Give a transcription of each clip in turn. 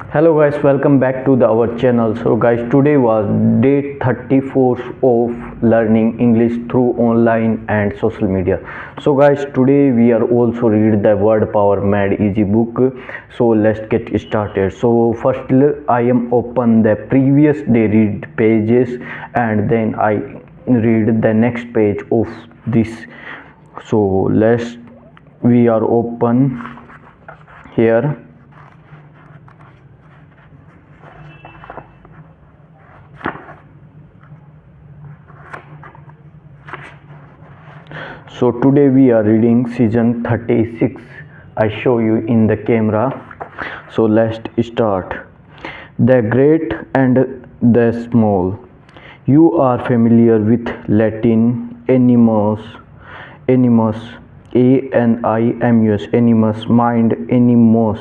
Hello guys, welcome back to our channel. So guys, today was day 34 of learning English through online and social media. So guys, today we are also read the word power mad easy book. So let's get started. So first I am open the previous day read pages and then I read the next page of this. So let's we are open here. So today we are reading season 36. I show you in the camera. So let's start. The great and the small. You are familiar with Latin animus, animus, animus, mind, animus,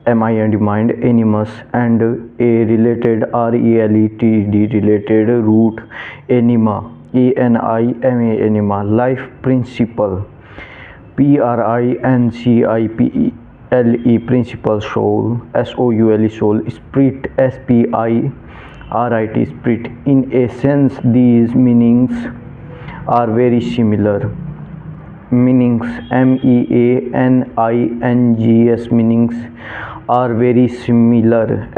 mind, animus, and a related RELETD related root anima, ANIMA, anima, life principle, PRINCIPLE, principle, soul, SOUL, soul, spirit, SPIRIT, spirit. In a sense, these meanings are very similar. Meanings MEANINGS meanings are very similar.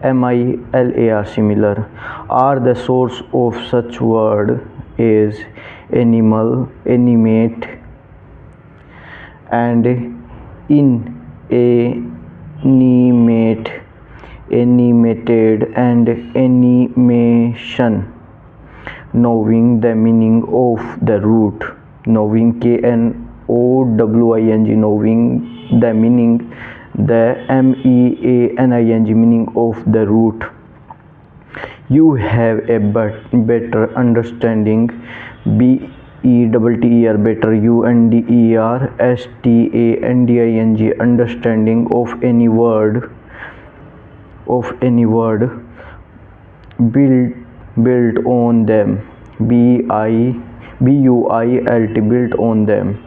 SIMILAR similar are the source of such word as animal, animate, and inanimate, animated, and animation. Knowing the meaning of the root, knowing KNOWING, knowing the meaning, the MEANING meaning of the root, you have a better understanding. BETTER, better, UNDERSTANDING, understanding of any word built on them. BUILT, built on them.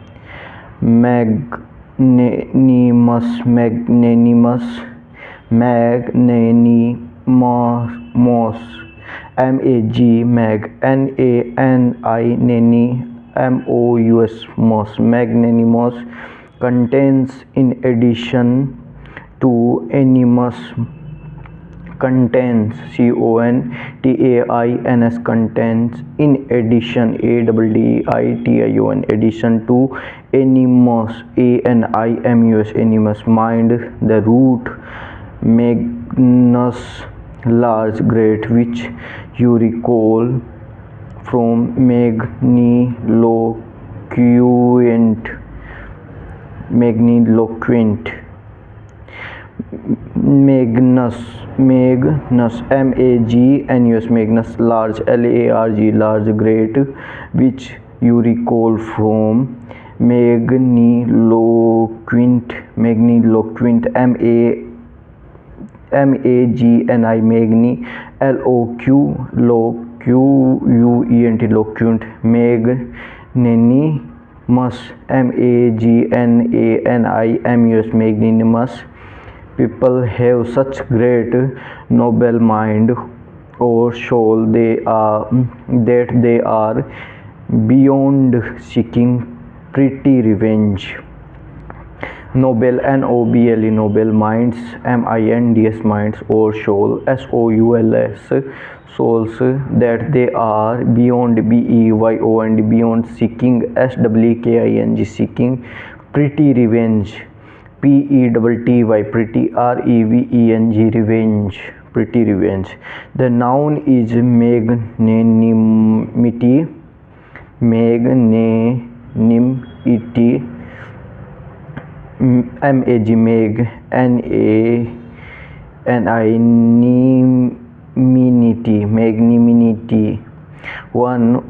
Magnanimous, magnanimous, mag, NANI, magnanimous, contains in addition to animus, contains, CONTAINS, contains, in addition, ADDITION, addition to, animus, ANIMUS, animus, mind, the root, magnus, large, great, which you recall from magniloquent, Magnus, Magnus, large, LARG, large, great, which you recall from magniloquent, MAGNI, magni, LOQUENT, loquent, magnanimous, MAGNANIMUS, magnanimous. People have such great noble mind or soul that they are beyond seeking pretty revenge. Noble, NOBLE, noble minds, MINDS, minds, or soul, SOULS, souls, that they are beyond, BEYOND, beyond seeking, SWKING, seeking pretty revenge, PETTY, pretty, REVENG, revenge, pretty revenge. The noun is magnanimity, magnanimity, MAG, magnanimity. On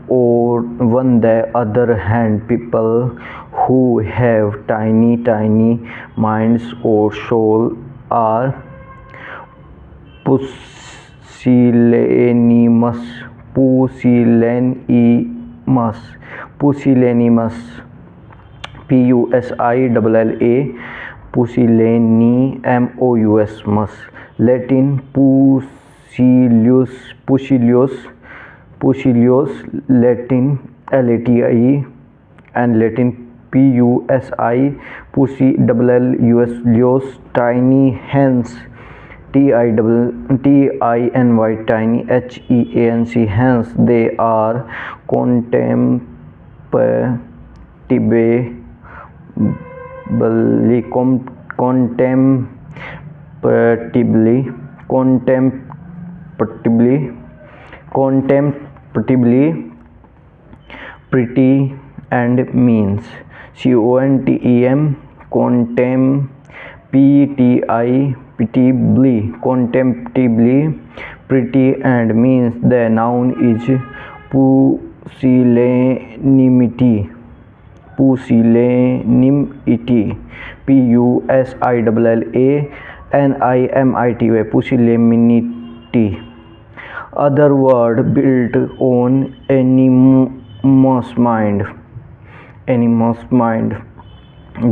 the other hand, people who have tiny minds or soul are pusillanimous, pusillanimous, PUSILLA, pusillanimous, mous, Latin pusilius, Latin lati, and Latin pusi, pussy, lios, tiny hens, tiny, tiny, heanc, hence they are contemptibly pretty and means, contemptibly pretty and means. The noun is pusillanimity, pusillanimity, other word built on animus mind,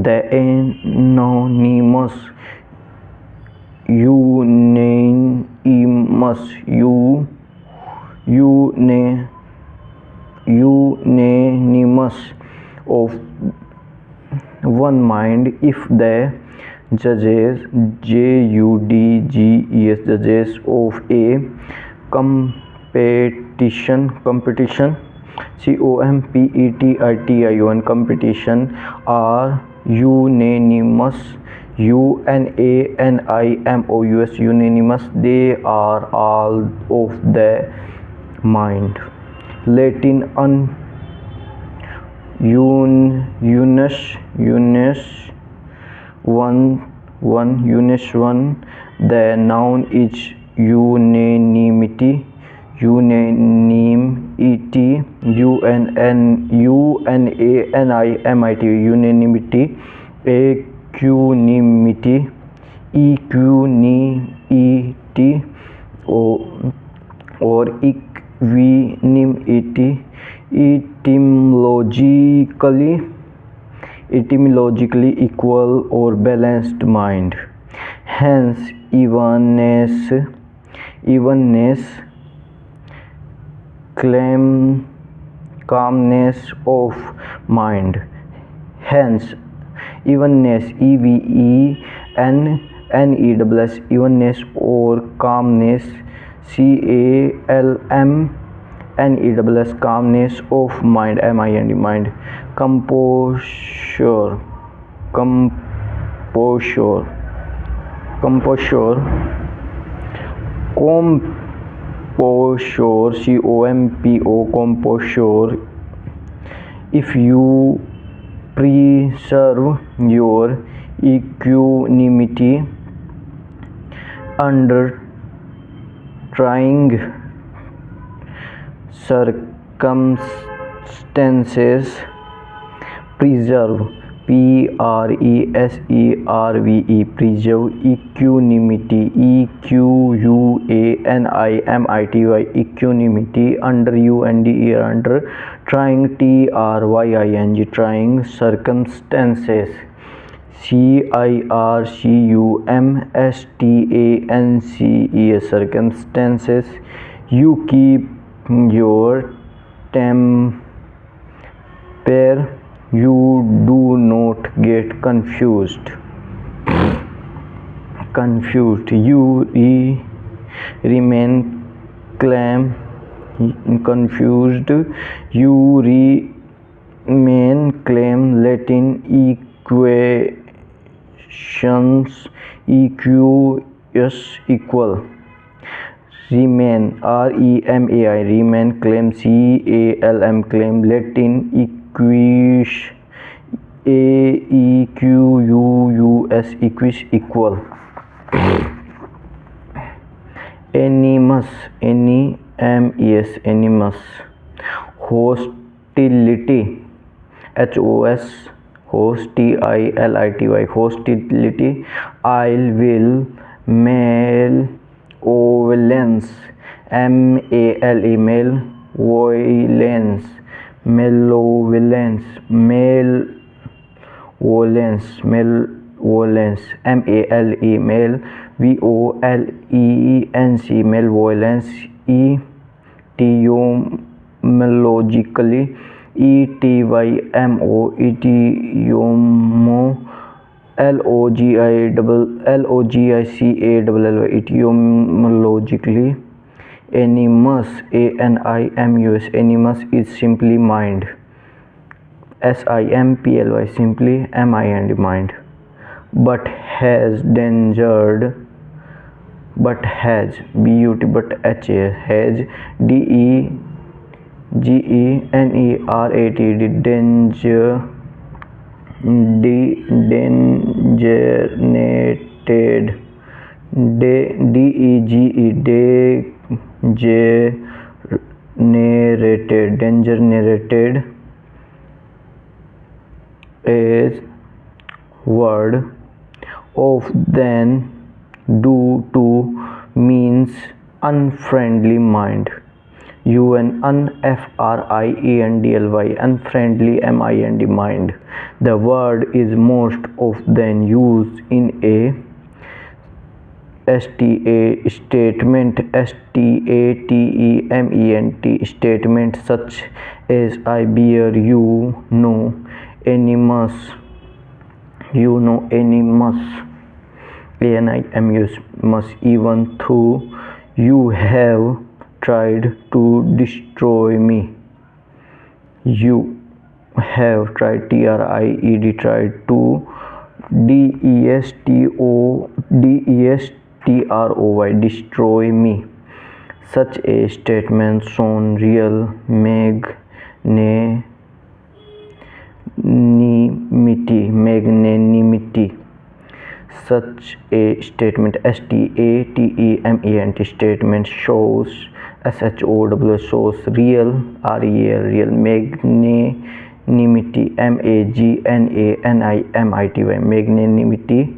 the anonymous, unanimous, of one mind. If the judges, judges of a competition, competition are unanimous, unanimous, they are all of the mind. Latin one, the noun is unanimity, unanimity, equanimity, or equanimity, etymologically equal or balanced mind. Hence evenness, calmness of mind. Hence evenness, evenness or calmness, calmness, calmness of mind, mind. Composure, composure, composure. If you preserve your equanimity under trying circumstances, preserve, preserve equanimity, equanimity, under under trying, trying circumstances, circumstances. You keep your temper, you do not get confused, you remain calm, confused, you remain calm. Latin equations, equal, remain, remain, claim, claim. Latin equus, equal. Animus, animus, hostility, hostility, hostility, ill will, malevolence, malevolence, malevolence, violence, male, male, violence, male, violence, etymologically, etymo, etymo, logica, etymologically, animus, animus, animus is simply mind, simply, mind, mind. But has endangered, but has, but has, degenerat, danger, degenerated, degenerated is word of then due to means unfriendly mind, unfriendly, unfriendly mind. The word is most often used in a statement, statement such as I bear you know animus, animus, even though you have tried to destroy me. You have tried, tried to, destroy me. Such a statement shown real magnanimity. Such a statement, statement shows, shows real, real magnanimity, magnanimity,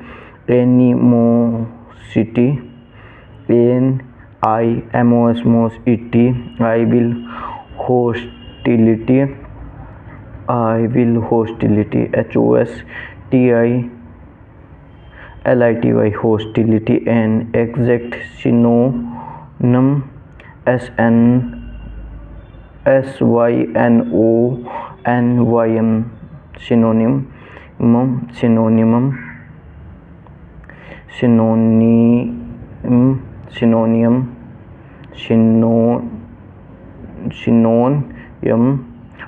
animosity, animosity, hostility, hostility, an exact synonym, synonym, synonym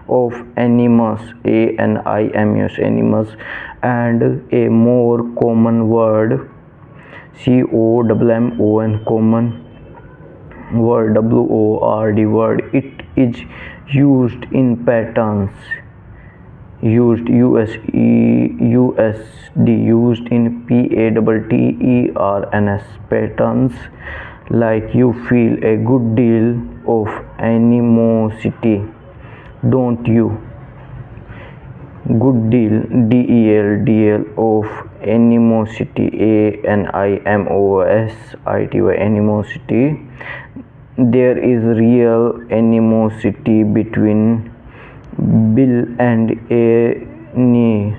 of animus, animus, and a more common word, common word, word. It is used in patterns, used in patterns, patterns, like you feel a good deal of animosity, don't you? Good deal, del, of animosity, animosity. There is real animosity between Bill and Near,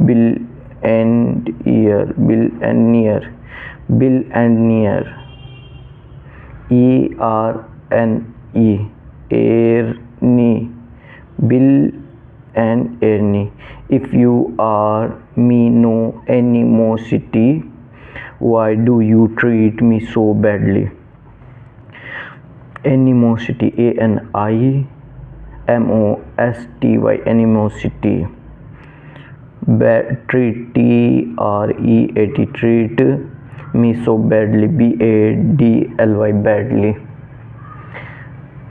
Bill and Near, Bill and Near, Ernie, Bill and Ernie. If you are me no animosity, why do you treat me so badly? Animosity, animosity. Treat, treat me so badly, badly.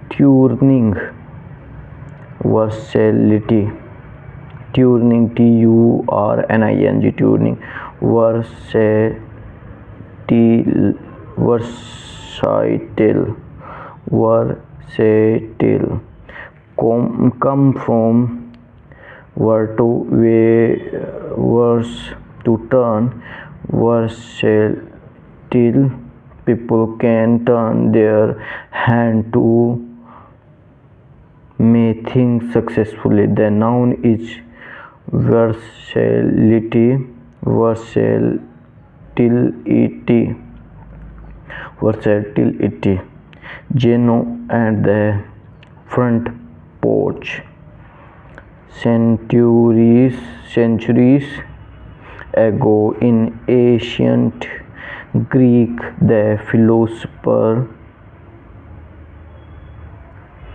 Tuning, versatility, tuning, tuning, versatile, come from were to verse, to turn, versatile. People can turn their hand to may think successfully. The noun is versatility. versatility, versatility. Geno and the front porch. Centuries ago in ancient Greek, the philosopher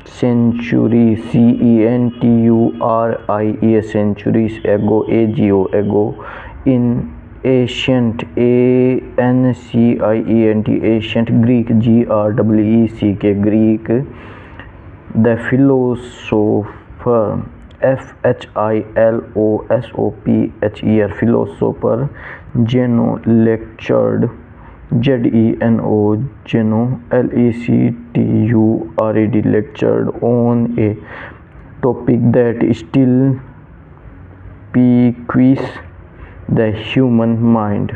centuries centuries ago in ancient ancient Greek Greek, the philosopher philosopher Zeno lectured Zeno lectured on a topic that still piques the human mind.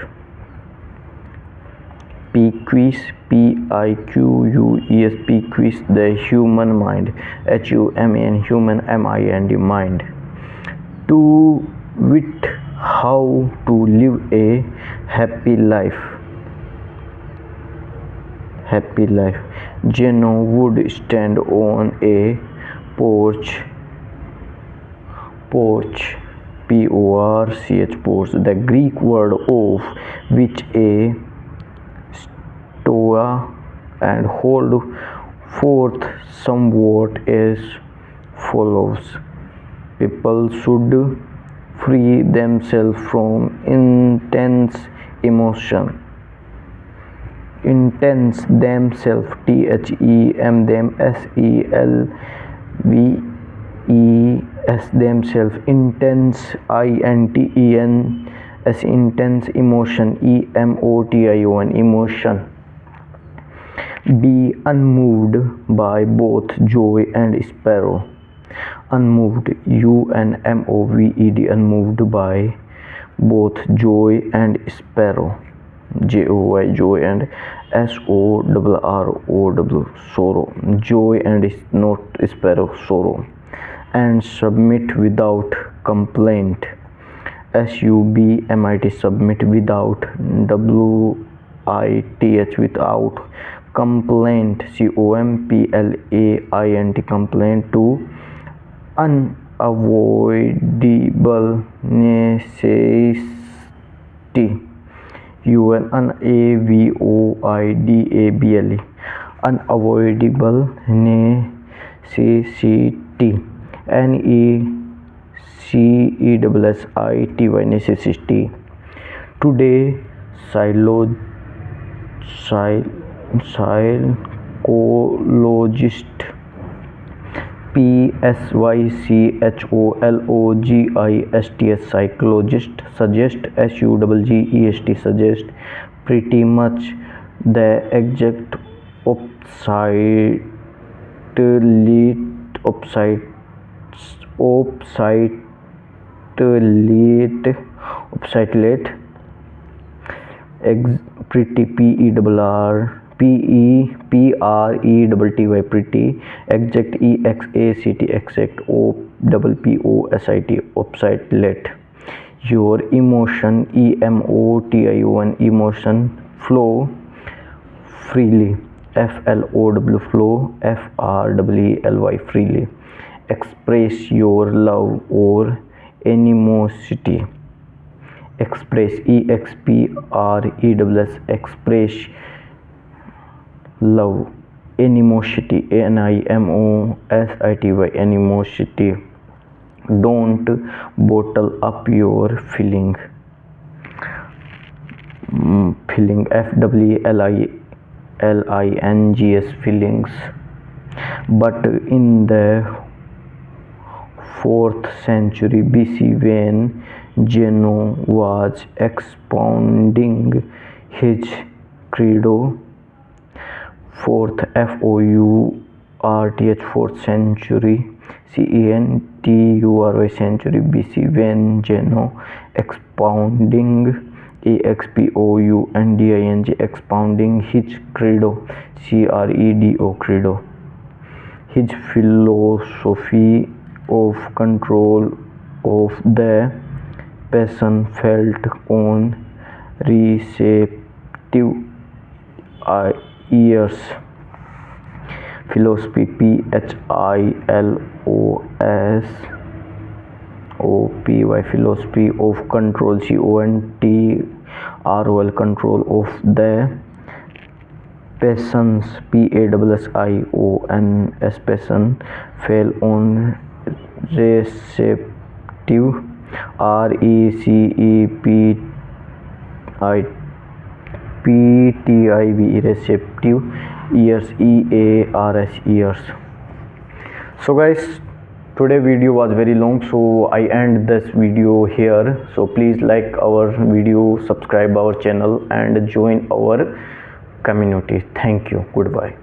Piques the human mind. Human mind. To wit, how to live a happy life. Zeno would stand on a porch, porch, the Greek word of which a stoa, and hold forth somewhat as follows. People should free themselves from intense emotion. Intense themselves, themselves, intense, intense emotion, emotion. Be unmoved by both joy and sorrow. Unmoved, unmoved by both joy and sorrow. Joy and sorrow, sorrow. Joy and not sorrow, sorrow. And submit without complaint. Submit without without complaint. Complaint to unavoidable necessity. Unavoidable necessity. Necessity. Today, psychologist psychologist suggest pretty much the exact opposite pretty pretty exact exact opposite. Your emotion emotion flow freely. Flow freely. Express your love or animosity. Express express love, animosity, animosity. Don't bottle up your feeling. Feelings. But in the 4th century BC, when Zeno was expounding his credo, 4th century century BC, when Zeno expounding expounding his credo, credo, his philosophy of control of the passion felt on receptive ears. Philosophy, philosophy, philosophy of control, control, control of the passions, passions, passion fell on receptive, receptive, receptive ears, ears. So guys, today video was very long, so I end this video here. So please like our video, subscribe our channel and join our community. Thank you. Goodbye.